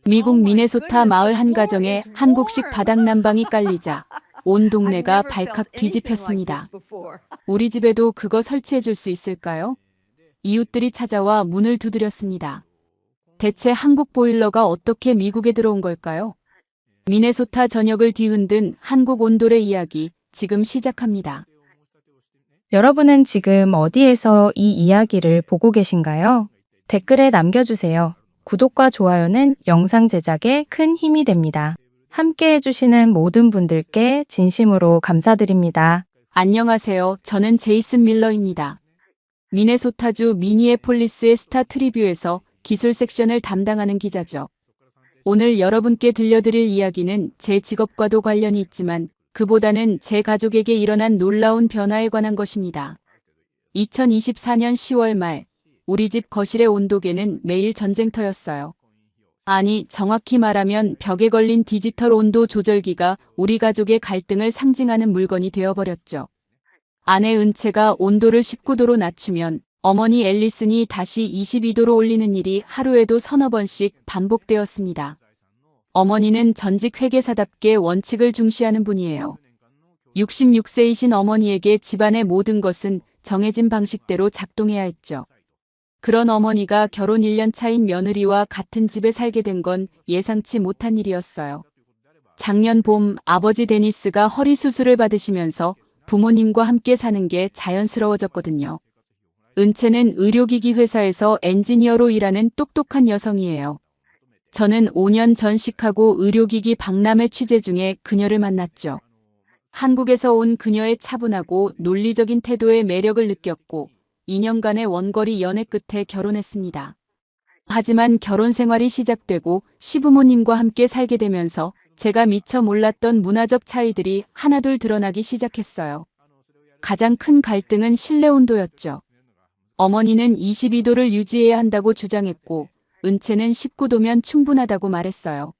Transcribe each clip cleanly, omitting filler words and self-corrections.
미국 미네소타 마을 한 가정에 한국식 바닥 난방이 깔리자 온 동네가 발칵 뒤집혔습니다. 우리 집에도 그거 설치해 줄 수 있을까요? 이웃들이 찾아와 문을 두드렸습니다. 대체 한국 보일러가 어떻게 미국에 들어온 걸까요? 미네소타 전역을 뒤흔든 한국 온돌의 이야기 지금 시작합니다. 여러분은 지금 어디에서 이 이야기를 보고 계신가요? 댓글에 남겨주세요. 구독과 좋아요는 영상 제작에 큰 힘이 됩니다. 함께 해주시는 모든 분들께 진심으로 감사드립니다. 안녕하세요. 저는 제이슨 밀러입니다. 미네소타주 미니애폴리스의 스타 트리뷰에서 기술 섹션을 담당하는 기자죠. 오늘 여러분께 들려드릴 이야기는 제 직업과도 관련이 있지만 그보다는 제 가족에게 일어난 놀라운 변화에 관한 것입니다. 2024년 10월 말 우리 집 거실의 온도계는 매일 전쟁터였어요. 아니, 정확히 말하면 벽에 걸린 디지털 온도 조절기가 우리 가족의 갈등을 상징하는 물건이 되어버렸죠. 아내 은채가 온도를 19도로 낮추면 어머니 앨리슨이 다시 22도로 올리는 일이 하루에도 서너 번씩 반복되었습니다. 어머니는 전직 회계사답게 원칙을 중시하는 분이에요. 66세이신 어머니에게 집안의 모든 것은 정해진 방식대로 작동해야 했죠. 그런 어머니가 결혼 1년 차인 며느리와 같은 집에 살게 된 건 예상치 못한 일이었어요. 작년 봄 아버지 데니스가 허리 수술을 받으시면서 부모님과 함께 사는 게 자연스러워졌거든요. 은채는 의료기기 회사에서 엔지니어로 일하는 똑똑한 여성이에요. 저는 5년 전 시카고 의료기기 박람회 취재 중에 그녀를 만났죠. 한국에서 온 그녀의 차분하고 논리적인 태도에 매력을 느꼈고 2년간의 원거리 연애 끝에 결혼했습니다. 하지만 결혼 생활이 시작되고 시부모님과 함께 살게 되면서 제가 미처 몰랐던 문화적 차이들이 하나둘 드러나기 시작했어요. 가장 큰 갈등은 실내 온도였죠. 어머니는 22도를 유지해야 한다고 주장했고 은채는 19도면 충분하다고 말했어요.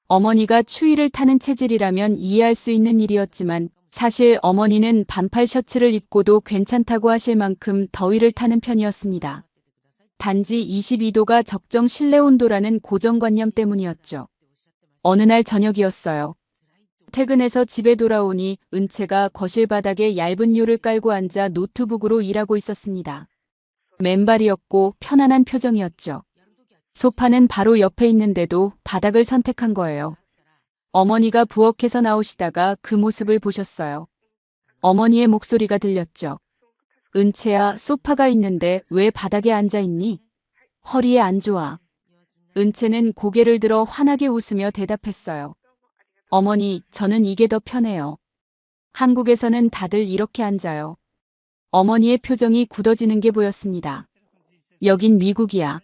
어머니가 추위를 타는 체질이라면 이해할 수 있는 일이었지만 사실 어머니는 반팔 셔츠를 입고도 괜찮다고 하실 만큼 더위를 타는 편이었습니다. 단지 22도가 적정 실내 온도라는 고정관념 때문이었죠. 어느 날 저녁이었어요. 퇴근해서 집에 돌아오니 은채가 거실 바닥에 얇은 요를 깔고 앉아 노트북으로 일하고 있었습니다. 맨발이었고 편안한 표정이었죠. 소파는 바로 옆에 있는데도 바닥을 선택한 거예요. 어머니가 부엌에서 나오시다가 그 모습을 보셨어요. 어머니의 목소리가 들렸죠. 은채야, 소파가 있는데 왜 바닥에 앉아 있니? 허리에 안 좋아. 은채는 고개를 들어 환하게 웃으며 대답했어요. 어머니, 저는 이게 더 편해요. 한국에서는 다들 이렇게 앉아요. 어머니의 표정이 굳어지는 게 보였습니다. 여긴 미국이야.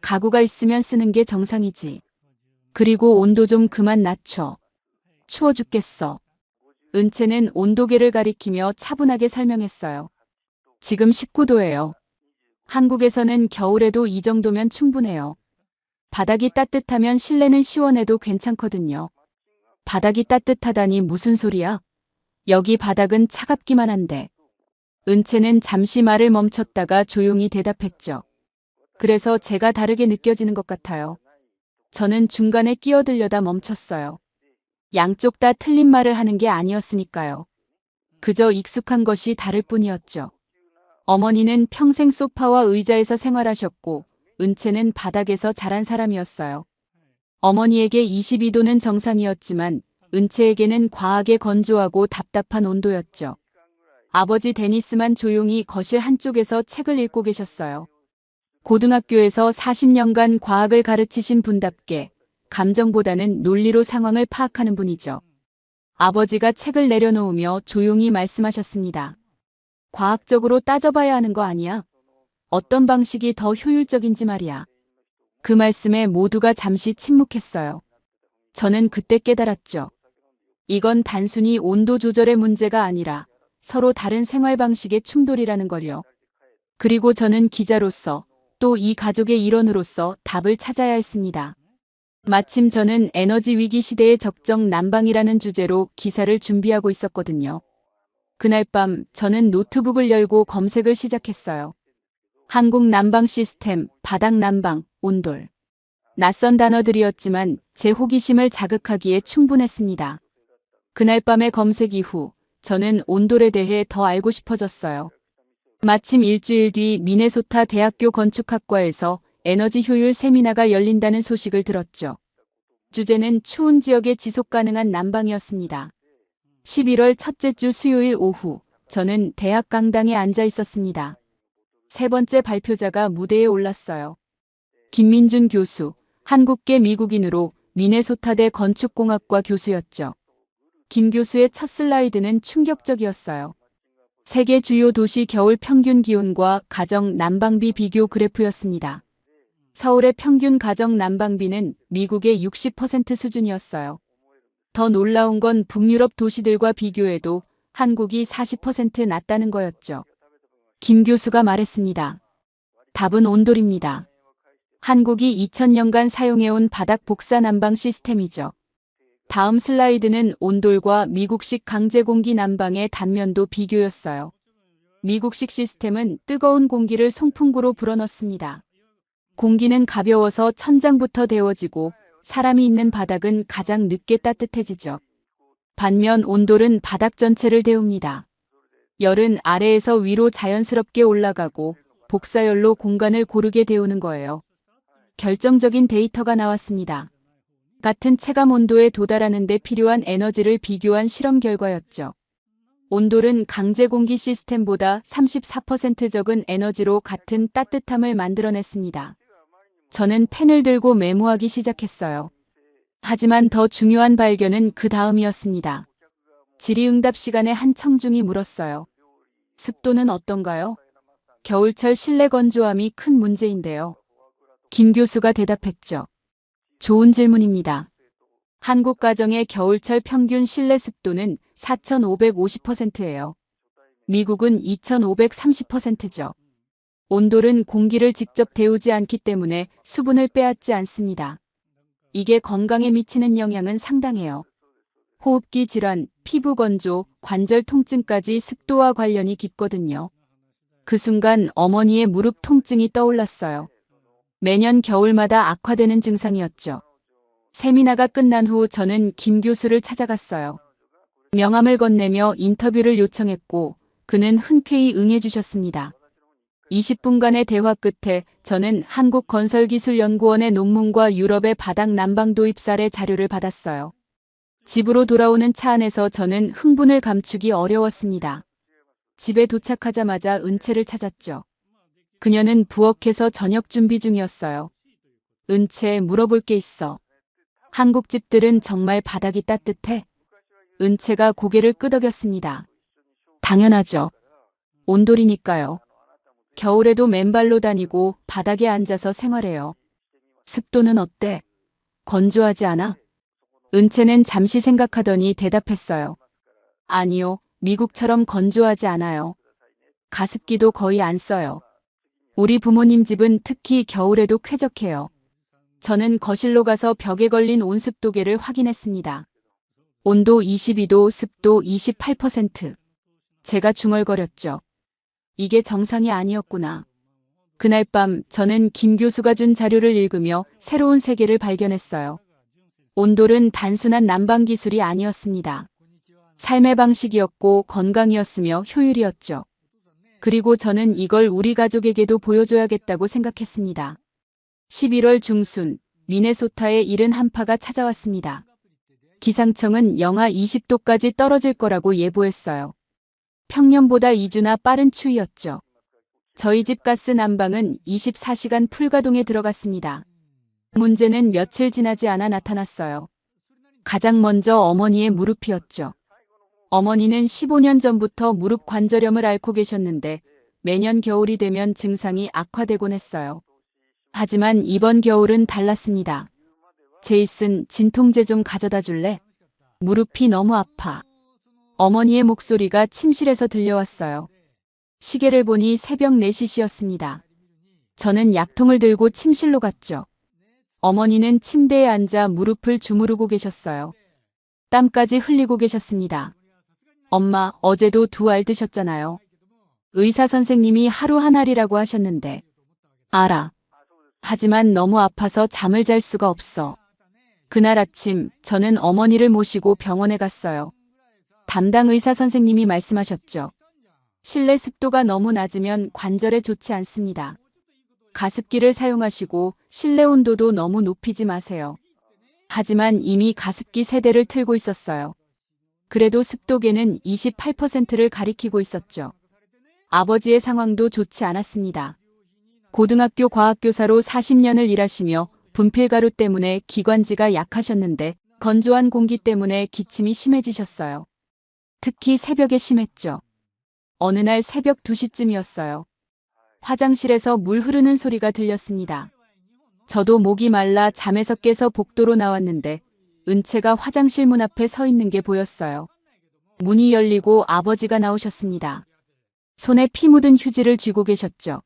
가구가 있으면 쓰는 게 정상이지. 그리고 온도 좀 그만 낮춰. 추워 죽겠어. 은채는 온도계를 가리키며 차분하게 설명했어요. 지금 19도예요. 한국에서는 겨울에도 이 정도면 충분해요. 바닥이 따뜻하면 실내는 시원해도 괜찮거든요. 바닥이 따뜻하다니 무슨 소리야? 여기 바닥은 차갑기만 한데. 은채는 잠시 말을 멈췄다가 조용히 대답했죠. 그래서 제가 다르게 느껴지는 것 같아요. 저는 중간에 끼어들려다 멈췄어요. 양쪽 다 틀린 말을 하는 게 아니었으니까요. 그저 익숙한 것이 다를 뿐이었죠. 어머니는 평생 소파와 의자에서 생활하셨고 은채는 바닥에서 자란 사람이었어요. 어머니에게 22도는 정상이었지만 은채에게는 과하게 건조하고 답답한 온도였죠. 아버지 데니스만 조용히 거실 한쪽에서 책을 읽고 계셨어요. 고등학교에서 40년간 과학을 가르치신 분답게 감정보다는 논리로 상황을 파악하는 분이죠. 아버지가 책을 내려놓으며 조용히 말씀하셨습니다. 과학적으로 따져봐야 하는 거 아니야? 어떤 방식이 더 효율적인지 말이야. 그 말씀에 모두가 잠시 침묵했어요. 저는 그때 깨달았죠. 이건 단순히 온도 조절의 문제가 아니라 서로 다른 생활 방식의 충돌이라는 걸요. 그리고 저는 기자로서 또 이 가족의 일원으로서 답을 찾아야 했습니다. 마침 저는 에너지 위기 시대의 적정 난방이라는 주제로 기사를 준비하고 있었거든요. 그날 밤 저는 노트북을 열고 검색을 시작했어요. 한국 난방 시스템, 바닥 난방, 온돌. 낯선 단어들이었지만 제 호기심을 자극하기에 충분했습니다. 그날 밤의 검색 이후 저는 온돌에 대해 더 알고 싶어졌어요. 마침 일주일 뒤 미네소타 대학교 건축학과에서 에너지 효율 세미나가 열린다는 소식을 들었죠. 주제는 추운 지역의 지속 가능한 난방이었습니다. 11월 첫째 주 수요일 오후, 저는 대학 강당에 앉아 있었습니다. 세 번째 발표자가 무대에 올랐어요. 김민준 교수, 한국계 미국인으로 미네소타대 건축공학과 교수였죠. 김 교수의 첫 슬라이드는 충격적이었어요. 세계 주요 도시 겨울 평균 기온과 가정 난방비 비교 그래프였습니다. 서울의 평균 가정 난방비는 미국의 60% 수준이었어요. 더 놀라운 건 북유럽 도시들과 비교해도 한국이 40% 낮다는 거였죠. 김 교수가 말했습니다. 답은 온돌입니다. 한국이 2000년간 사용해온 바닥 복사 난방 시스템이죠. 다음 슬라이드는 온돌과 미국식 강제 공기 난방의 단면도 비교였어요. 미국식 시스템은 뜨거운 공기를 송풍구로 불어넣습니다. 공기는 가벼워서 천장부터 데워지고 사람이 있는 바닥은 가장 늦게 따뜻해지죠. 반면 온돌은 바닥 전체를 데웁니다. 열은 아래에서 위로 자연스럽게 올라가고 복사열로 공간을 고르게 데우는 거예요. 결정적인 데이터가 나왔습니다. 같은 체감 온도에 도달하는 데 필요한 에너지를 비교한 실험 결과였죠. 온돌은 강제 공기 시스템보다 34% 적은 에너지로 같은 따뜻함을 만들어냈습니다. 저는 펜을 들고 메모하기 시작했어요. 하지만 더 중요한 발견은 그 다음이었습니다. 질의응답 시간에 한 청중이 물었어요. 습도는 어떤가요? 겨울철 실내 건조함이 큰 문제인데요. 김 교수가 대답했죠. 좋은 질문입니다. 한국 가정의 겨울철 평균 실내 습도는 4,550%예요. 미국은 2,530%죠. 온돌은 공기를 직접 데우지 않기 때문에 수분을 빼앗지 않습니다. 이게 건강에 미치는 영향은 상당해요. 호흡기 질환, 피부 건조, 관절 통증까지 습도와 관련이 깊거든요. 그 순간 어머니의 무릎 통증이 떠올랐어요. 매년 겨울마다 악화되는 증상이었죠. 세미나가 끝난 후 저는 김 교수를 찾아갔어요. 명함을 건네며 인터뷰를 요청했고 그는 흔쾌히 응해주셨습니다. 20분간의 대화 끝에 저는 한국건설기술연구원의 논문과 유럽의 바닥 난방 도입 사례 자료를 받았어요. 집으로 돌아오는 차 안에서 저는 흥분을 감추기 어려웠습니다. 집에 도착하자마자 은채를 찾았죠. 그녀는 부엌에서 저녁 준비 중이었어요. 은채, 물어볼 게 있어. 한국 집들은 정말 바닥이 따뜻해? 은채가 고개를 끄덕였습니다. 당연하죠. 온돌이니까요. 겨울에도 맨발로 다니고 바닥에 앉아서 생활해요. 습도는 어때? 건조하지 않아? 은채는 잠시 생각하더니 대답했어요. 아니요, 미국처럼 건조하지 않아요. 가습기도 거의 안 써요. 우리 부모님 집은 특히 겨울에도 쾌적해요. 저는 거실로 가서 벽에 걸린 온습도계를 확인했습니다. 온도 22도, 습도 28%. 제가 중얼거렸죠. 이게 정상이 아니었구나. 그날 밤 저는 김 교수가 준 자료를 읽으며 새로운 세계를 발견했어요. 온돌은 단순한 난방 기술이 아니었습니다. 삶의 방식이었고 건강이었으며 효율이었죠. 그리고 저는 이걸 우리 가족에게도 보여줘야겠다고 생각했습니다. 11월 중순, 미네소타에 이른 한파가 찾아왔습니다. 기상청은 영하 20도까지 떨어질 거라고 예보했어요. 평년보다 2주나 빠른 추위였죠. 저희 집 가스 난방은 24시간 풀가동에 들어갔습니다. 문제는 며칠 지나지 않아 나타났어요. 가장 먼저 어머니의 무릎이었죠. 어머니는 15년 전부터 무릎 관절염을 앓고 계셨는데 매년 겨울이 되면 증상이 악화되곤 했어요. 하지만 이번 겨울은 달랐습니다. 제이슨, 진통제 좀 가져다 줄래? 무릎이 너무 아파. 어머니의 목소리가 침실에서 들려왔어요. 시계를 보니 새벽 4시였습니다. 저는 약통을 들고 침실로 갔죠. 어머니는 침대에 앉아 무릎을 주무르고 계셨어요. 땀까지 흘리고 계셨습니다. 엄마, 어제도 2알 드셨잖아요. 의사 선생님이 하루 한 알이라고 하셨는데. 알아. 하지만 너무 아파서 잠을 잘 수가 없어. 그날 아침 저는 어머니를 모시고 병원에 갔어요. 담당 의사 선생님이 말씀하셨죠. 실내 습도가 너무 낮으면 관절에 좋지 않습니다. 가습기를 사용하시고 실내 온도도 너무 높이지 마세요. 하지만 이미 가습기 세대를 틀고 있었어요. 그래도 습도계는 28%를 가리키고 있었죠. 아버지의 상황도 좋지 않았습니다. 고등학교 과학교사로 40년을 일하시며 분필가루 때문에 기관지가 약하셨는데 건조한 공기 때문에 기침이 심해지셨어요. 특히 새벽에 심했죠. 어느 날 새벽 2시쯤이었어요. 화장실에서 물 흐르는 소리가 들렸습니다. 저도 목이 말라 잠에서 깨서 복도로 나왔는데 은채가 화장실 문 앞에 서 있는 게 보였어요. 문이 열리고 아버지가 나오셨습니다. 손에 피 묻은 휴지를 쥐고 계셨죠.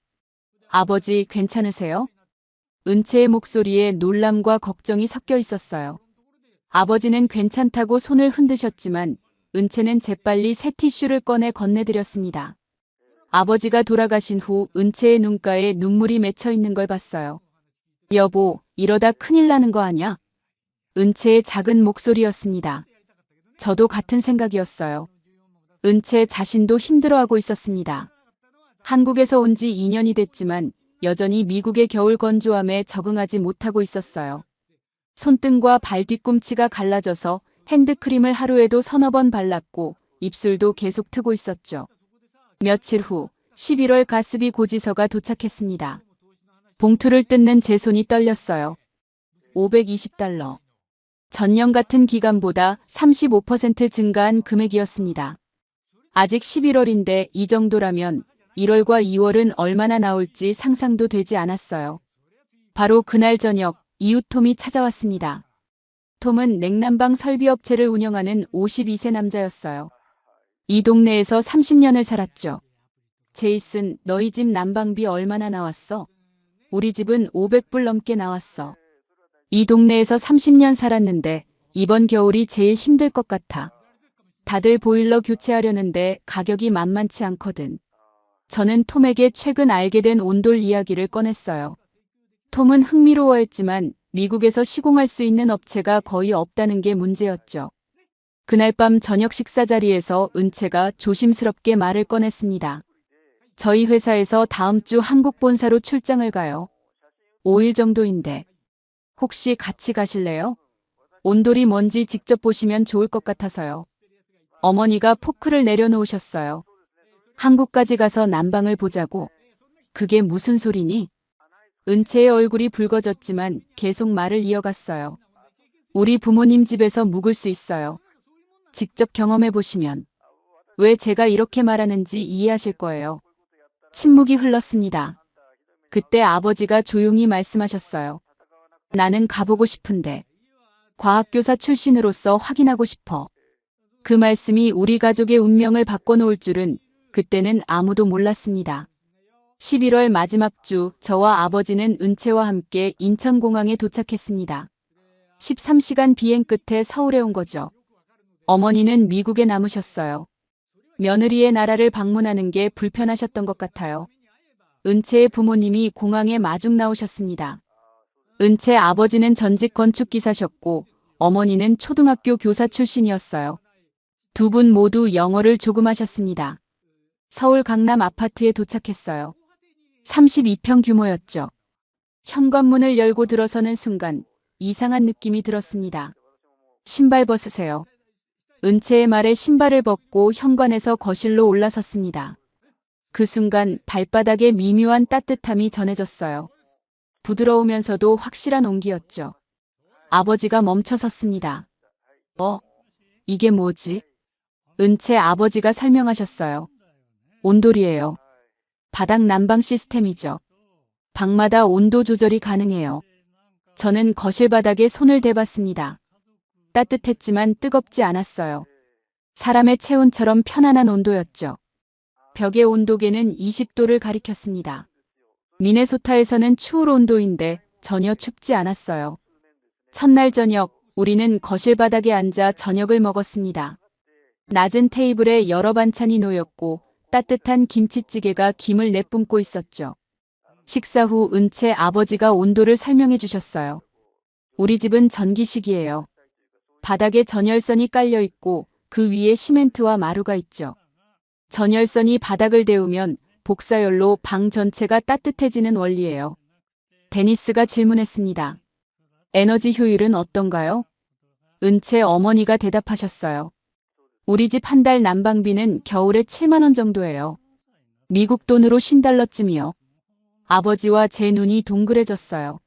아버지 괜찮으세요? 은채의 목소리에 놀람과 걱정이 섞여 있었어요. 아버지는 괜찮다고 손을 흔드셨지만 은채는 재빨리 새 티슈를 꺼내 건네드렸습니다. 아버지가 돌아가신 후 은채의 눈가에 눈물이 맺혀 있는 걸 봤어요. 여보, 이러다 큰일 나는 거 아냐? 은채의 작은 목소리였습니다. 저도 같은 생각이었어요. 은채 자신도 힘들어하고 있었습니다. 한국에서 온 지 2년이 됐지만 여전히 미국의 겨울 건조함에 적응하지 못하고 있었어요. 손등과 발 뒤꿈치가 갈라져서 핸드크림을 하루에도 서너 번 발랐고 입술도 계속 트고 있었죠. 며칠 후 11월 가스비 고지서가 도착했습니다. 봉투를 뜯는 제 손이 떨렸어요. $520. 전년 같은 기간보다 35% 증가한 금액이었습니다. 아직 11월인데 이 정도라면 1월과 2월은 얼마나 나올지 상상도 되지 않았어요. 바로 그날 저녁 이웃 톰이 찾아왔습니다. 톰은 냉난방 설비업체를 운영하는 52세 남자였어요. 이 동네에서 30년을 살았죠. 제이슨, 너희 집 난방비 얼마나 나왔어? 우리 집은 500불 넘게 나왔어. 이 동네에서 30년 살았는데 이번 겨울이 제일 힘들 것 같아. 다들 보일러 교체하려는데 가격이 만만치 않거든. 저는 톰에게 최근 알게 된 온돌 이야기를 꺼냈어요. 톰은 흥미로워했지만 미국에서 시공할 수 있는 업체가 거의 없다는 게 문제였죠. 그날 밤 저녁 식사 자리에서 은채가 조심스럽게 말을 꺼냈습니다. 저희 회사에서 다음 주 한국 본사로 출장을 가요. 5일 정도인데. 혹시 같이 가실래요? 온돌이 뭔지 직접 보시면 좋을 것 같아서요. 어머니가 포크를 내려놓으셨어요. 한국까지 가서 난방을 보자고. 그게 무슨 소리니? 은채의 얼굴이 붉어졌지만 계속 말을 이어갔어요. 우리 부모님 집에서 묵을 수 있어요. 직접 경험해 보시면. 왜 제가 이렇게 말하는지 이해하실 거예요. 침묵이 흘렀습니다. 그때 아버지가 조용히 말씀하셨어요. 나는 가보고 싶은데. 과학교사 출신으로서 확인하고 싶어. 그 말씀이 우리 가족의 운명을 바꿔놓을 줄은 그때는 아무도 몰랐습니다. 11월 마지막 주 저와 아버지는 은채와 함께 인천공항에 도착했습니다. 13시간 비행 끝에 서울에 온 거죠. 어머니는 미국에 남으셨어요. 며느리의 나라를 방문하는 게 불편하셨던 것 같아요. 은채의 부모님이 공항에 마중 나오셨습니다. 은채 아버지는 전직 건축기사셨고 어머니는 초등학교 교사 출신이었어요. 두 분 모두 영어를 조금 하셨습니다. 서울 강남 아파트에 도착했어요. 32평 규모였죠. 현관문을 열고 들어서는 순간 이상한 느낌이 들었습니다. 신발 벗으세요. 은채의 말에 신발을 벗고 현관에서 거실로 올라섰습니다. 그 순간 발바닥에 미묘한 따뜻함이 전해졌어요. 부드러우면서도 확실한 온기였죠. 아버지가 멈춰 섰습니다. 이게 뭐지? 은채 아버지가 설명하셨어요. 온돌이에요. 바닥 난방 시스템이죠. 방마다 온도 조절이 가능해요. 저는 거실 바닥에 손을 대봤습니다. 따뜻했지만 뜨겁지 않았어요. 사람의 체온처럼 편안한 온도였죠. 벽의 온도계는 20도를 가리켰습니다. 미네소타에서는 추울 온도인데 전혀 춥지 않았어요. 첫날 저녁, 우리는 거실 바닥에 앉아 저녁을 먹었습니다. 낮은 테이블에 여러 반찬이 놓였고 따뜻한 김치찌개가 김을 내뿜고 있었죠. 식사 후 은채 아버지가 온도를 설명해 주셨어요. 우리 집은 전기식이에요. 바닥에 전열선이 깔려 있고 그 위에 시멘트와 마루가 있죠. 전열선이 바닥을 데우면 복사열로 방 전체가 따뜻해지는 원리예요. 데니스가 질문했습니다. 에너지 효율은 어떤가요? 은채 어머니가 대답하셨어요. 우리 집 한 달 난방비는 겨울에 7만 원 정도예요. 미국 돈으로 $50쯤이요. 아버지와 제 눈이 동그래졌어요.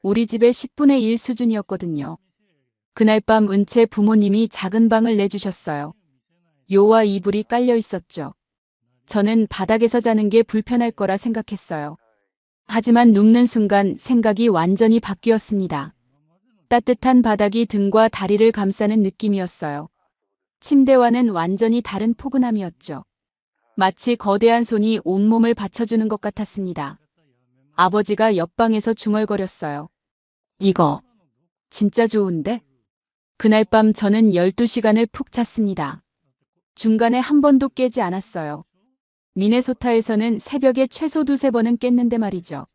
우리 집의 10분의 1 수준이었거든요. 그날 밤 은채 부모님이 작은 방을 내주셨어요. 요와 이불이 깔려 있었죠. 저는 바닥에서 자는 게 불편할 거라 생각했어요. 하지만 눕는 순간 생각이 완전히 바뀌었습니다. 따뜻한 바닥이 등과 다리를 감싸는 느낌이었어요. 침대와는 완전히 다른 포근함이었죠. 마치 거대한 손이 온몸을 받쳐주는 것 같았습니다. 아버지가 옆방에서 중얼거렸어요. 이거 진짜 좋은데? 그날 밤 저는 12시간을 푹 잤습니다. 중간에 한 번도 깨지 않았어요. 미네소타에서는 새벽에 최소 2~3번은 깼는데 말이죠.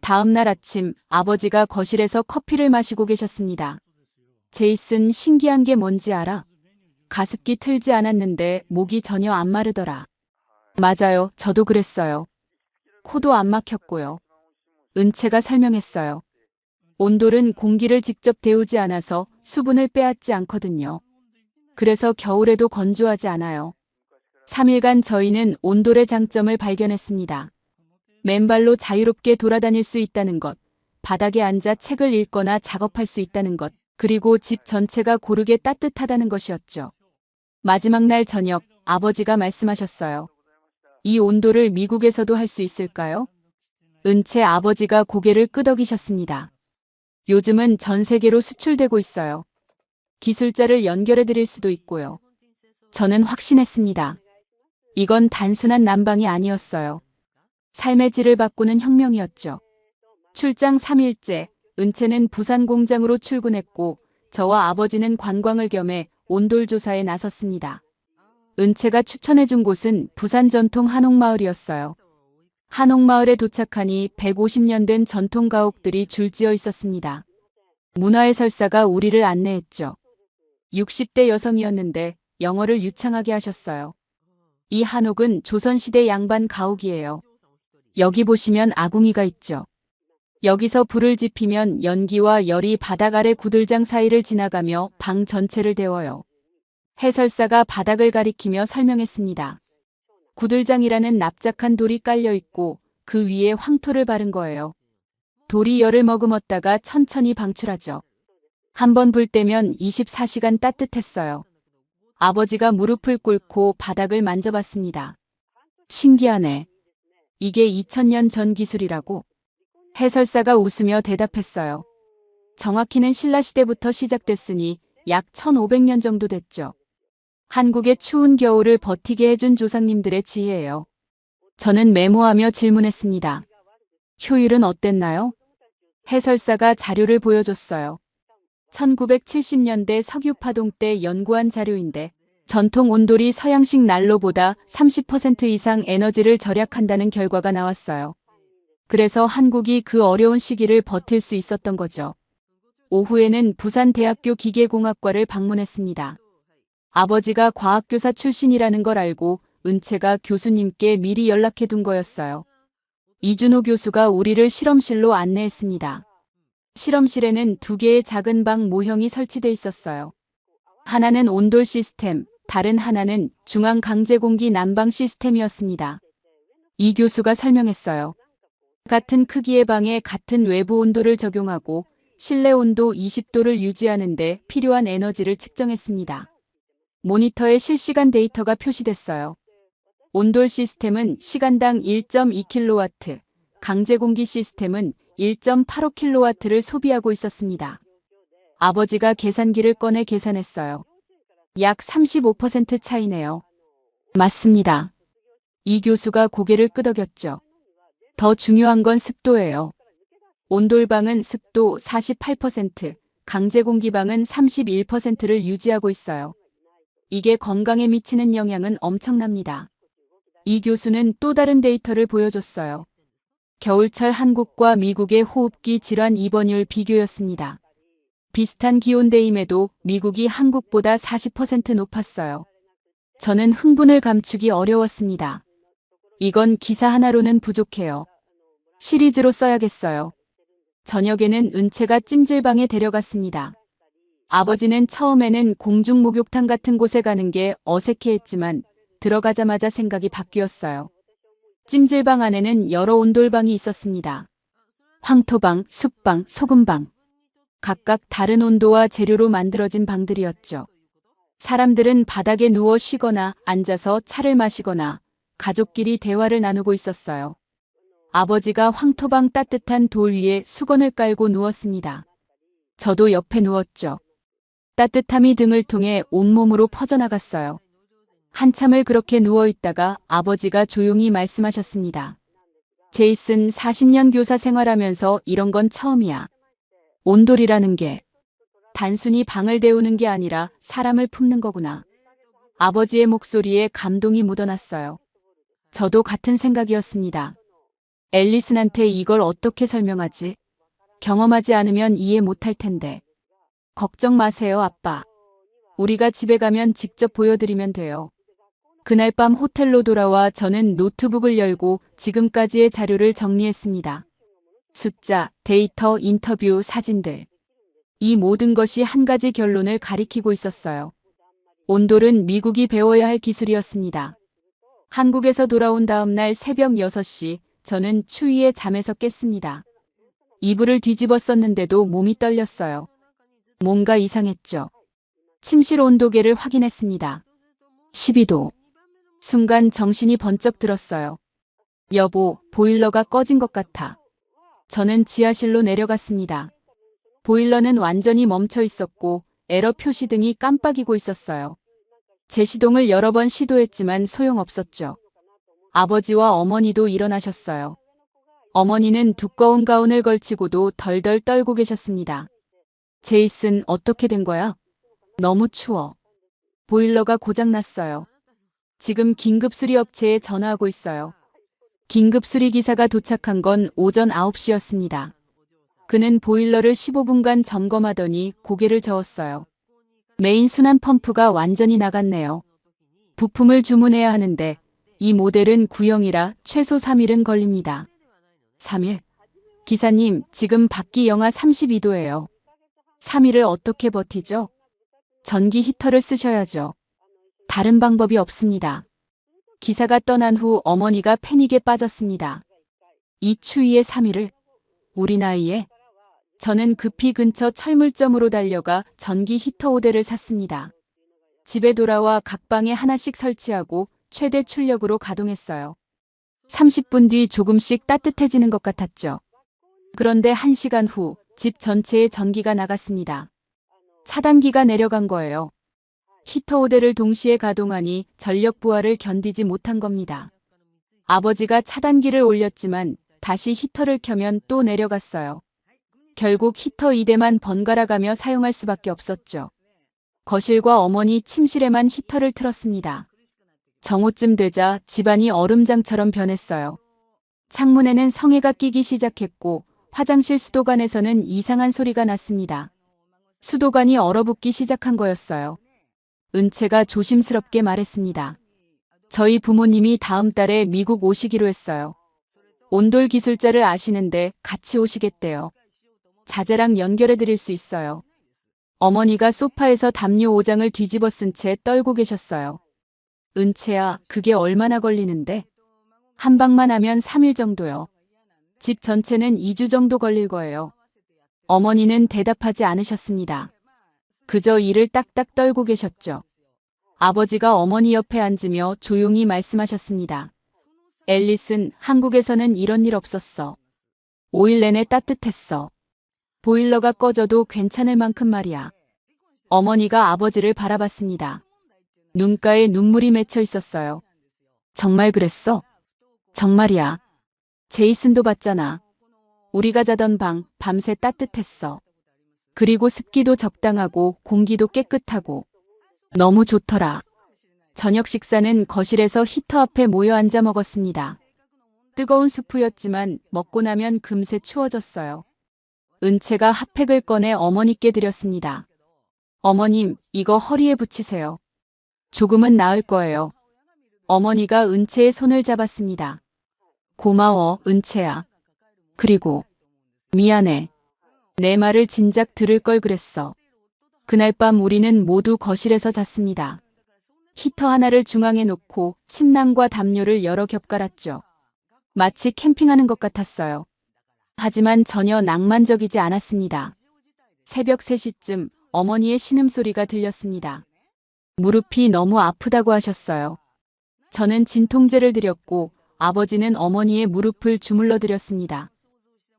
다음 날 아침 아버지가 거실에서 커피를 마시고 계셨습니다. 제이슨, 신기한 게 뭔지 알아? 가습기 틀지 않았는데 목이 전혀 안 마르더라. 맞아요. 저도 그랬어요. 코도 안 막혔고요. 은채가 설명했어요. 온돌은 공기를 직접 데우지 않아서 수분을 빼앗지 않거든요. 그래서 겨울에도 건조하지 않아요. 3일간 저희는 온돌의 장점을 발견했습니다. 맨발로 자유롭게 돌아다닐 수 있다는 것, 바닥에 앉아 책을 읽거나 작업할 수 있다는 것, 그리고 집 전체가 고르게 따뜻하다는 것이었죠. 마지막 날 저녁 아버지가 말씀하셨어요. 이 온도를 미국에서도 할 수 있을까요? 은채 아버지가 고개를 끄덕이셨습니다. 요즘은 전 세계로 수출되고 있어요. 기술자를 연결해 드릴 수도 있고요. 저는 확신했습니다. 이건 단순한 난방이 아니었어요. 삶의 질을 바꾸는 혁명이었죠. 출장 3일째, 은채는 부산 공장으로 출근했고 저와 아버지는 관광을 겸해 온돌 조사에 나섰습니다. 은채가 추천해준 곳은 부산 전통 한옥마을이었어요. 한옥마을에 도착하니 150년 된 전통 가옥들이 줄지어 있었습니다. 문화해설사가 우리를 안내했죠. 60대 여성이었는데 영어를 유창하게 하셨어요. 이 한옥은 조선시대 양반 가옥이에요. 여기 보시면 아궁이가 있죠. 여기서 불을 지피면 연기와 열이 바닥 아래 구들장 사이를 지나가며 방 전체를 데워요. 해설사가 바닥을 가리키며 설명했습니다. 구들장이라는 납작한 돌이 깔려 있고 그 위에 황토를 바른 거예요. 돌이 열을 머금었다가 천천히 방출하죠. 한 번 불 때면 24시간 따뜻했어요. 아버지가 무릎을 꿇고 바닥을 만져봤습니다. 신기하네. 이게 2000년 전 기술이라고? 해설사가 웃으며 대답했어요. 정확히는 신라시대부터 시작됐으니 약 1500년 정도 됐죠. 한국의 추운 겨울을 버티게 해준 조상님들의 지혜예요. 저는 메모하며 질문했습니다. 효율은 어땠나요? 해설사가 자료를 보여줬어요. 1970년대 석유파동 때 연구한 자료인데 전통 온돌이 서양식 난로보다 30% 이상 에너지를 절약한다는 결과가 나왔어요. 그래서 한국이 그 어려운 시기를 버틸 수 있었던 거죠. 오후에는 부산대학교 기계공학과를 방문했습니다. 아버지가 과학교사 출신이라는 걸 알고 은채가 교수님께 미리 연락해 둔 거였어요. 이준호 교수가 우리를 실험실로 안내했습니다. 실험실에는 2개의 작은 방 모형이 설치돼 있었어요. 하나는 온돌 시스템, 다른 하나는 중앙 강제공기 난방 시스템이었습니다. 이 교수가 설명했어요. 같은 크기의 방에 같은 외부 온도를 적용하고 실내 온도 20도를 유지하는 데 필요한 에너지를 측정했습니다. 모니터에 실시간 데이터가 표시됐어요. 온돌 시스템은 시간당 1.2kW, 강제공기 시스템은 1.85kW를 소비하고 있었습니다. 아버지가 계산기를 꺼내 계산했어요. 약 35% 차이네요. 맞습니다. 이 교수가 고개를 끄덕였죠. 더 중요한 건 습도예요. 온돌방은 습도 48%, 강제공기방은 31%를 유지하고 있어요. 이게 건강에 미치는 영향은 엄청납니다. 이 교수는 또 다른 데이터를 보여줬어요. 겨울철 한국과 미국의 호흡기 질환 입원율 비교였습니다. 비슷한 기온대임에도 미국이 한국보다 40% 높았어요. 저는 흥분을 감추기 어려웠습니다. 이건 기사 하나로는 부족해요. 시리즈로 써야겠어요. 저녁에는 은채가 찜질방에 데려갔습니다. 아버지는 처음에는 공중 목욕탕 같은 곳에 가는 게 어색해했지만 들어가자마자 생각이 바뀌었어요. 찜질방 안에는 여러 온돌방이 있었습니다. 황토방, 숯방, 소금방. 각각 다른 온도와 재료로 만들어진 방들이었죠. 사람들은 바닥에 누워 쉬거나 앉아서 차를 마시거나 가족끼리 대화를 나누고 있었어요. 아버지가 황토방 따뜻한 돌 위에 수건을 깔고 누웠습니다. 저도 옆에 누웠죠. 따뜻함이 등을 통해 온몸으로 퍼져나갔어요. 한참을 그렇게 누워있다가 아버지가 조용히 말씀하셨습니다. 제이슨 40년 교사 생활하면서 이런 건 처음이야. 온돌이라는 게 단순히 방을 데우는 게 아니라 사람을 품는 거구나. 아버지의 목소리에 감동이 묻어났어요. 저도 같은 생각이었습니다. 앨리슨한테 이걸 어떻게 설명하지? 경험하지 않으면 이해 못할 텐데. 걱정 마세요, 아빠. 우리가 집에 가면 직접 보여드리면 돼요. 그날 밤 호텔로 돌아와 저는 노트북을 열고 지금까지의 자료를 정리했습니다. 숫자, 데이터, 인터뷰, 사진들. 이 모든 것이 한 가지 결론을 가리키고 있었어요. 온돌은 미국이 배워야 할 기술이었습니다. 한국에서 돌아온 다음 날 새벽 6시, 저는 추위에 잠에서 깼습니다. 이불을 뒤집었었는데도 몸이 떨렸어요. 뭔가 이상했죠. 침실 온도계를 확인했습니다. 12도. 순간 정신이 번쩍 들었어요. 여보, 보일러가 꺼진 것 같아. 저는 지하실로 내려갔습니다. 보일러는 완전히 멈춰 있었고 에러 표시 등이 깜빡이고 있었어요. 제시동을 여러 번 시도했지만 소용없었죠. 아버지와 어머니도 일어나셨어요. 어머니는 두꺼운 가운을 걸치고도 덜덜 떨고 계셨습니다. 제이슨, 어떻게 된 거야? 너무 추워. 보일러가 고장났어요. 지금 긴급수리 업체에 전화하고 있어요. 긴급수리 기사가 도착한 건 오전 9시였습니다. 그는 보일러를 15분간 점검하더니 고개를 저었어요. 메인 순환 펌프가 완전히 나갔네요. 부품을 주문해야 하는데 이 모델은 구형이라 최소 3일은 걸립니다. 3일? 기사님, 지금 밖이 영하 32도예요. 3일을 어떻게 버티죠? 전기 히터를 쓰셔야죠. 다른 방법이 없습니다. 기사가 떠난 후 어머니가 패닉에 빠졌습니다. 이 추위에 3일을? 우리 나이에? 저는 급히 근처 철물점으로 달려가 전기 히터 5대를 샀습니다. 집에 돌아와 각 방에 하나씩 설치하고 최대 출력으로 가동했어요. 30분 뒤 조금씩 따뜻해지는 것 같았죠. 그런데 1시간 후 집 전체에 전기가 나갔습니다. 차단기가 내려간 거예요. 히터 5대를 동시에 가동하니 전력 부하를 견디지 못한 겁니다. 아버지가 차단기를 올렸지만 다시 히터를 켜면 또 내려갔어요. 결국 히터 2대만 번갈아 가며 사용할 수밖에 없었죠. 거실과 어머니 침실에만 히터를 틀었습니다. 정오쯤 되자 집안이 얼음장처럼 변했어요. 창문에는 성에가 끼기 시작했고 화장실 수도관에서는 이상한 소리가 났습니다. 수도관이 얼어붙기 시작한 거였어요. 은채가 조심스럽게 말했습니다. 저희 부모님이 다음 달에 미국 오시기로 했어요. 온돌 기술자를 아시는데 같이 오시겠대요. 자재랑 연결해 드릴 수 있어요. 어머니가 소파에서 담요 5장을 뒤집어 쓴 채 떨고 계셨어요. 은채야, 그게 얼마나 걸리는데? 한 방만 하면 3일 정도요. 집 전체는 2주 정도 걸릴 거예요. 어머니는 대답하지 않으셨습니다. 그저 이를 딱딱 떨고 계셨죠. 아버지가 어머니 옆에 앉으며 조용히 말씀하셨습니다. 앨리슨, 한국에서는 이런 일 없었어. 5일 내내 따뜻했어. 보일러가 꺼져도 괜찮을 만큼 말이야. 어머니가 아버지를 바라봤습니다. 눈가에 눈물이 맺혀 있었어요. 정말 그랬어? 정말이야. 제이슨도 봤잖아. 우리가 자던 방, 밤새 따뜻했어. 그리고 습기도 적당하고 공기도 깨끗하고. 너무 좋더라. 저녁 식사는 거실에서 히터 앞에 모여 앉아 먹었습니다. 뜨거운 수프였지만 먹고 나면 금세 추워졌어요. 은채가 핫팩을 꺼내 어머니께 드렸습니다. 어머님, 이거 허리에 붙이세요. 조금은 나을 거예요. 어머니가 은채의 손을 잡았습니다. 고마워, 은채야. 그리고 미안해. 내 말을 진작 들을 걸 그랬어. 그날 밤 우리는 모두 거실에서 잤습니다. 히터 하나를 중앙에 놓고 침낭과 담요를 여러 겹 깔았죠. 마치 캠핑하는 것 같았어요. 하지만 전혀 낭만적이지 않았습니다. 새벽 3시쯤 어머니의 신음소리가 들렸습니다. 무릎이 너무 아프다고 하셨어요. 저는 진통제를 드렸고 아버지는 어머니의 무릎을 주물러 드렸습니다.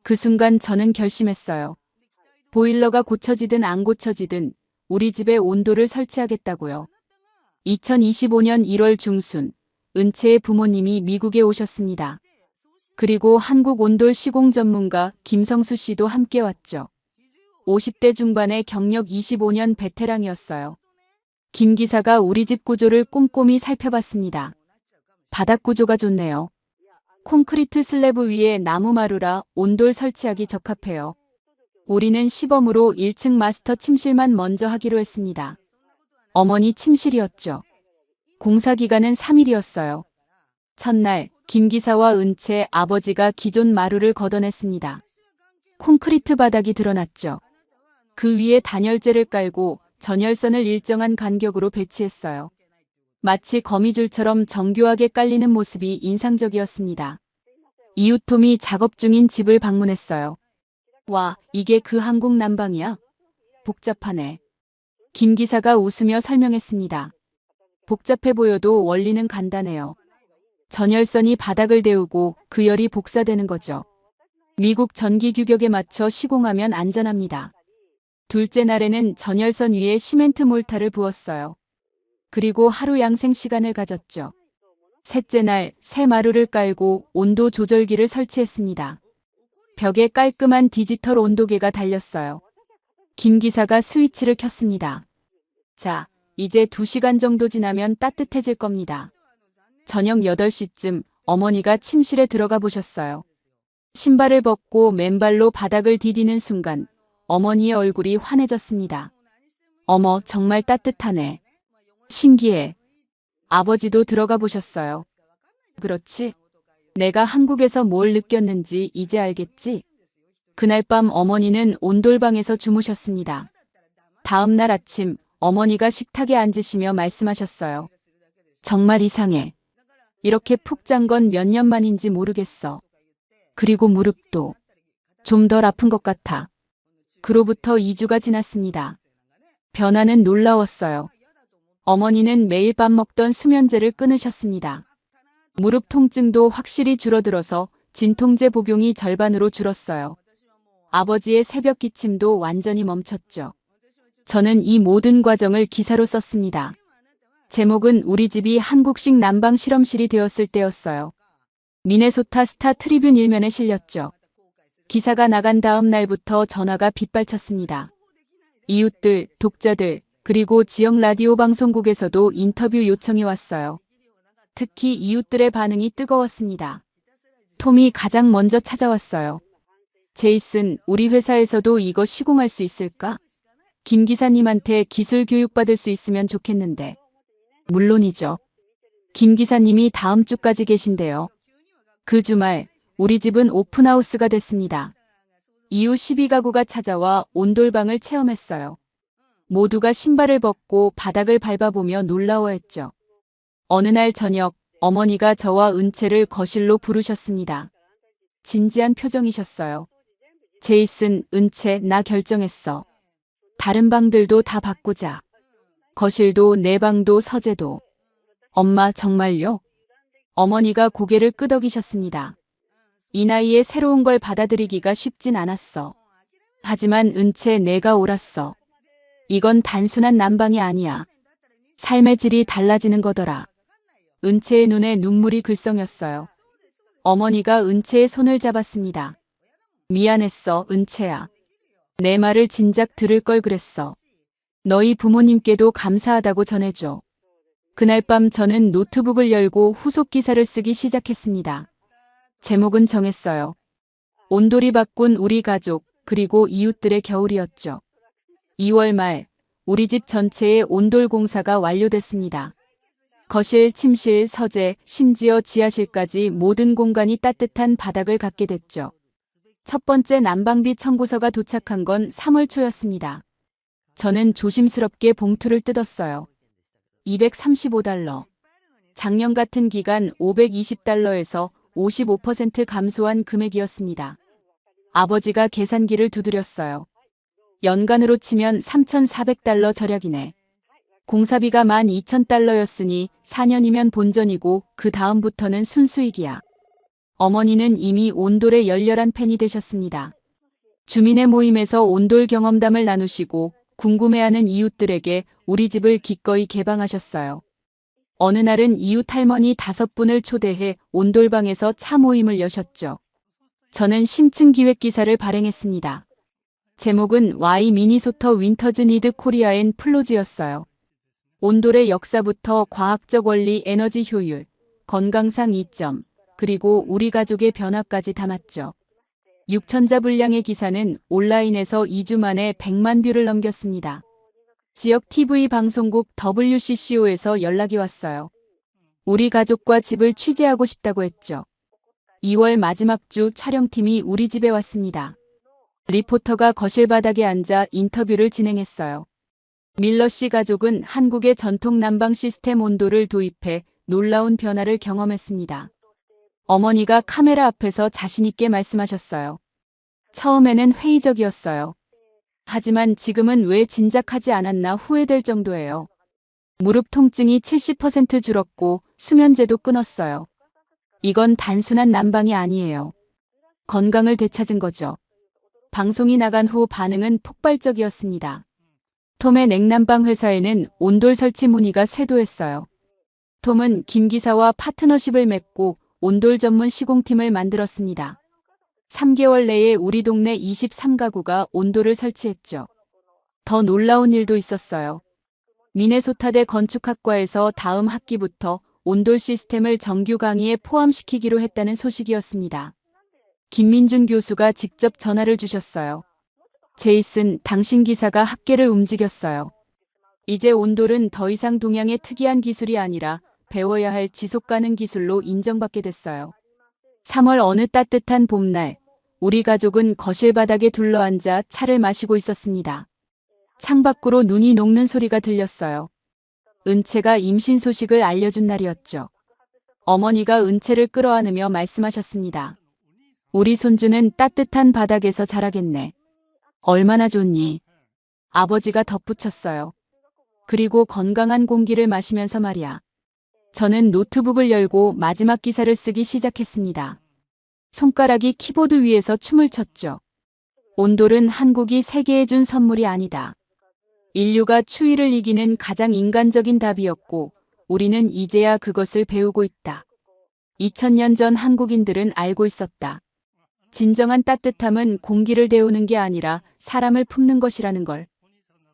그 순간 저는 결심했어요. 보일러가 고쳐지든 안 고쳐지든 우리 집에 온도를 설치하겠다고요. 2025년 1월 중순, 은채의 부모님이 미국에 오셨습니다. 그리고 한국 온돌 시공 전문가 김성수 씨도 함께 왔죠. 50대 중반의 경력 25년 베테랑이었어요. 김 기사가 우리 집 구조를 꼼꼼히 살펴봤습니다. 바닥 구조가 좋네요. 콘크리트 슬래브 위에 나무 마루라 온돌 설치하기 적합해요. 우리는 시범으로 1층 마스터 침실만 먼저 하기로 했습니다. 어머니 침실이었죠. 공사 기간은 3일이었어요. 첫날 김 기사와 은채 아버지가 기존 마루를 걷어냈습니다. 콘크리트 바닥이 드러났죠. 그 위에 단열재를 깔고 전열선을 일정한 간격으로 배치했어요. 마치 거미줄처럼 정교하게 깔리는 모습이 인상적이었습니다. 이웃 톰이 작업 중인 집을 방문했어요. 와, 이게 그 한국 난방이야? 복잡하네. 김 기사가 웃으며 설명했습니다. 복잡해 보여도 원리는 간단해요. 전열선이 바닥을 데우고 그 열이 복사되는 거죠. 미국 전기 규격에 맞춰 시공하면 안전합니다. 둘째 날에는 전열선 위에 시멘트 몰타를 부었어요. 그리고 하루 양생 시간을 가졌죠. 셋째 날 새 마루를 깔고 온도 조절기를 설치했습니다. 벽에 깔끔한 디지털 온도계가 달렸어요. 김 기사가 스위치를 켰습니다. 자, 이제 2시간 정도 지나면 따뜻해질 겁니다. 저녁 8시쯤 어머니가 침실에 들어가 보셨어요. 신발을 벗고 맨발로 바닥을 디디는 순간 어머니의 얼굴이 환해졌습니다. 어머, 정말 따뜻하네. 신기해. 아버지도 들어가 보셨어요. 그렇지? 내가 한국에서 뭘 느꼈는지 이제 알겠지? 그날 밤 어머니는 온돌방에서 주무셨습니다. 다음 날 아침 어머니가 식탁에 앉으시며 말씀하셨어요. 정말 이상해. 이렇게 푹 잔 건 몇 년 만인지 모르겠어. 그리고 무릎도 좀 덜 아픈 것 같아. 그로부터 2주가 지났습니다. 변화는 놀라웠어요. 어머니는 매일 밥 먹던 수면제를 끊으셨습니다. 무릎 통증도 확실히 줄어들어서 진통제 복용이 절반으로 줄었어요. 아버지의 새벽 기침도 완전히 멈췄죠. 저는 이 모든 과정을 기사로 썼습니다. 제목은 우리 집이 한국식 난방 실험실이 되었을 때였어요. 미네소타 스타 트리뷴 일면에 실렸죠. 기사가 나간 다음 날부터 전화가 빗발쳤습니다. 이웃들, 독자들, 그리고 지역 라디오 방송국에서도 인터뷰 요청이 왔어요. 특히 이웃들의 반응이 뜨거웠습니다. 톰이 가장 먼저 찾아왔어요. 제이슨, 우리 회사에서도 이거 시공할 수 있을까? 김 기사님한테 기술 교육받을 수 있으면 좋겠는데. 물론이죠. 김 기사님이 다음 주까지 계신데요. 그 주말 우리 집은 오픈하우스가 됐습니다. 이후 12가구가 찾아와 온돌방을 체험했어요. 모두가 신발을 벗고 바닥을 밟아보며 놀라워했죠. 어느 날 저녁 어머니가 저와 은채를 거실로 부르셨습니다. 진지한 표정이셨어요. 제이슨, 은채, 나 결정했어. 다른 방들도 다 바꾸자. 거실도 내 방도 서재도. 엄마 정말요? 어머니가 고개를 끄덕이셨습니다. 이 나이에 새로운 걸 받아들이기가 쉽진 않았어. 하지만 은채, 내가 옳았어. 이건 단순한 난방이 아니야. 삶의 질이 달라지는 거더라. 은채의 눈에 눈물이 글썽였어요. 어머니가 은채의 손을 잡았습니다. 미안했어, 은채야. 내 말을 진작 들을 걸 그랬어. 너희 부모님께도 감사하다고 전해줘. 그날 밤 저는 노트북을 열고 후속 기사를 쓰기 시작했습니다. 제목은 정했어요. 온돌이 바꾼 우리 가족, 그리고 이웃들의 겨울이었죠. 2월 말, 우리 집 전체의 온돌 공사가 완료됐습니다. 거실, 침실, 서재, 심지어 지하실까지 모든 공간이 따뜻한 바닥을 갖게 됐죠. 첫 번째 난방비 청구서가 도착한 건 3월 초였습니다. 저는 조심스럽게 봉투를 뜯었어요. 235달러. 작년 같은 기간 520달러에서 55% 감소한 금액이었습니다. 아버지가 계산기를 두드렸어요. 연간으로 치면 3,400달러 절약이네. 공사비가 12,000달러였으니 4년이면 본전이고 그 다음부터는 순수익이야. 어머니는 이미 온돌의 열렬한 팬이 되셨습니다. 주민의 모임에서 온돌 경험담을 나누시고 궁금해하는 이웃들에게 우리 집을 기꺼이 개방하셨어요. 어느 날은 이웃 할머니 5분을 초대해 온돌방에서 차 모임을 여셨죠. 저는 심층 기획 기사를 발행했습니다. 제목은 Why Minnesota Winters Need Korea and Flood였어요. 온돌의 역사부터 과학적 원리, 에너지 효율, 건강상 이점, 그리고 우리 가족의 변화까지 담았죠. 6,000자 분량의 기사는 온라인에서 2주 만에 100만 뷰를 넘겼습니다. 지역 TV 방송국 WCCO에서 연락이 왔어요. 우리 가족과 집을 취재하고 싶다고 했죠. 2월 마지막 주 촬영팀이 우리 집에 왔습니다. 리포터가 거실 바닥에 앉아 인터뷰를 진행했어요. 밀러 씨 가족은 한국의 전통 난방 시스템 온돌을 도입해 놀라운 변화를 경험했습니다. 어머니가 카메라 앞에서 자신있게 말씀하셨어요. 처음에는 회의적이었어요. 하지만 지금은 왜 진작하지 않았나 후회될 정도예요. 무릎 통증이 70% 줄었고 수면제도 끊었어요. 이건 단순한 난방이 아니에요. 건강을 되찾은 거죠. 방송이 나간 후 반응은 폭발적이었습니다. 톰의 냉난방 회사에는 온돌 설치 문의가 쇄도했어요. 톰은 김 기사와 파트너십을 맺고 온돌 전문 시공팀을 만들었습니다. 3개월 내에 우리 동네 23가구가 온돌을 설치했죠. 더 놀라운 일도 있었어요. 미네소타대 건축학과에서 다음 학기부터 온돌 시스템을 정규 강의에 포함시키기로 했다는 소식이었습니다. 김민준 교수가 직접 전화를 주셨어요. 제이슨, 당신 기사가 학계를 움직였어요. 이제 온돌은 더 이상 동양의 특이한 기술이 아니라 배워야 할 지속가능 기술로 인정받게 됐어요. 3월 어느 따뜻한 봄날, 우리 가족은 거실 바닥에 둘러앉아 차를 마시고 있었습니다. 창밖으로 눈이 녹는 소리가 들렸어요. 은채가 임신 소식을 알려준 날이었죠. 어머니가 은채를 끌어안으며 말씀하셨습니다. 우리 손주는 따뜻한 바닥에서 자라겠네. 얼마나 좋니? 아버지가 덧붙였어요. 그리고 건강한 공기를 마시면서 말이야. 저는 노트북을 열고 마지막 기사를 쓰기 시작했습니다. 손가락이 키보드 위에서 춤을 췄죠. 온돌은 한국이 세계에 준 선물이 아니다. 인류가 추위를 이기는 가장 인간적인 답이었고 우리는 이제야 그것을 배우고 있다. 2000년 전 한국인들은 알고 있었다. 진정한 따뜻함은 공기를 데우는 게 아니라 사람을 품는 것이라는 걸.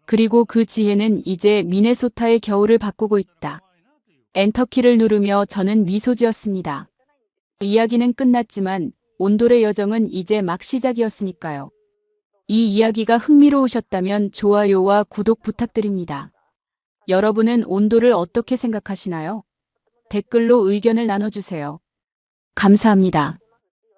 그리고 그 지혜는 이제 미네소타의 겨울을 바꾸고 있다. 엔터키를 누르며 저는 미소 지었습니다. 이야기는 끝났지만 온돌의 여정은 이제 막 시작이었으니까요. 이 이야기가 흥미로우셨다면 좋아요와 구독 부탁드립니다. 여러분은 온돌을 어떻게 생각하시나요? 댓글로 의견을 나눠주세요. 감사합니다.